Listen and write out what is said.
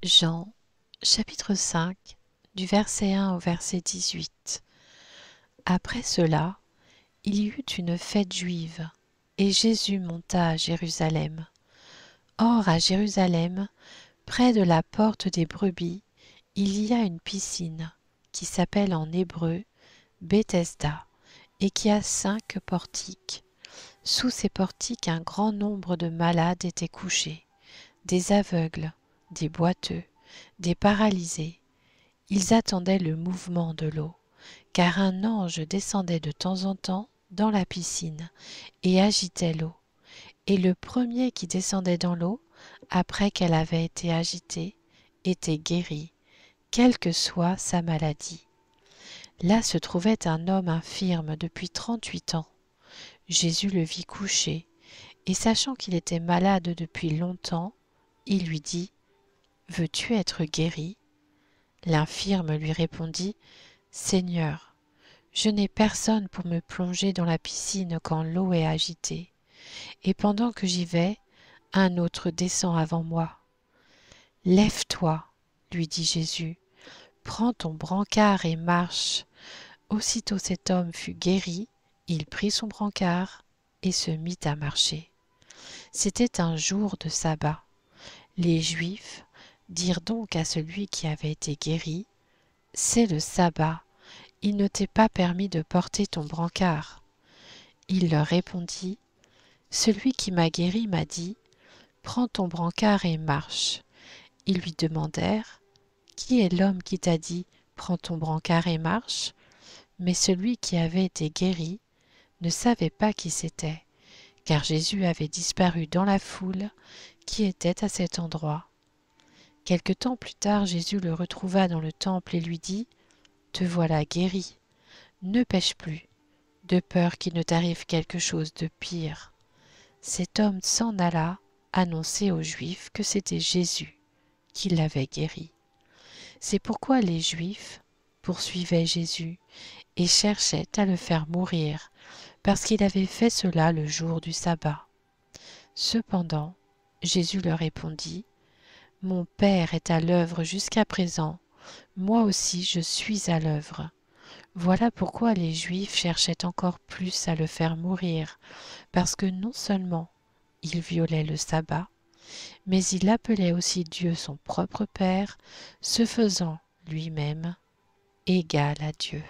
Jean, chapitre 5, du verset 1 au verset 18. Après cela, il y eut une fête juive, et Jésus monta à Jérusalem. Or à Jérusalem, près de la porte des brebis, il y a une piscine, qui s'appelle en hébreu Bethesda, et qui a 5 portiques. Sous ces portiques, un grand nombre de malades étaient couchés, des aveugles, des boiteux, des paralysés. Ils attendaient le mouvement de l'eau, car un ange descendait de temps en temps dans la piscine et agitait l'eau. Et le premier qui descendait dans l'eau, après qu'elle avait été agitée, était guéri, quelle que soit sa maladie. Là se trouvait un homme infirme depuis 38 ans. Jésus le vit couché, et sachant qu'il était malade depuis longtemps, il lui dit : « Veux-tu être guéri ? » L'infirme lui répondit : « Seigneur, je n'ai personne pour me plonger dans la piscine quand l'eau est agitée, et pendant que j'y vais, un autre descend avant moi. » « Lève-toi, lui dit Jésus, prends ton brancard et marche. » Aussitôt cet homme fut guéri, il prit son brancard et se mit à marcher. C'était un jour de sabbat. Les Juifs dirent donc à celui qui avait été guéri : « C'est le sabbat, il ne t'est pas permis de porter ton brancard. » Il leur répondit : « Celui qui m'a guéri m'a dit : prends ton brancard et marche. » Ils lui demandèrent : « Qui est l'homme qui t'a dit : prends ton brancard et marche ? » Mais celui qui avait été guéri ne savait pas qui c'était, car Jésus avait disparu dans la foule qui était à cet endroit. Quelque temps plus tard, Jésus le retrouva dans le temple et lui dit : « Te voilà guéri, ne pêche plus, de peur qu'il ne t'arrive quelque chose de pire. » Cet homme s'en alla annoncer aux Juifs que c'était Jésus qui l'avait guéri. C'est pourquoi les Juifs poursuivaient Jésus et cherchaient à le faire mourir, parce qu'il avait fait cela le jour du sabbat. Cependant, Jésus leur répondit : « Mon Père est à l'œuvre jusqu'à présent, moi aussi je suis à l'œuvre. » Voilà pourquoi les Juifs cherchaient encore plus à le faire mourir, parce que non seulement il violait le sabbat, mais il appelait aussi Dieu son propre Père, se faisant lui-même égal à Dieu.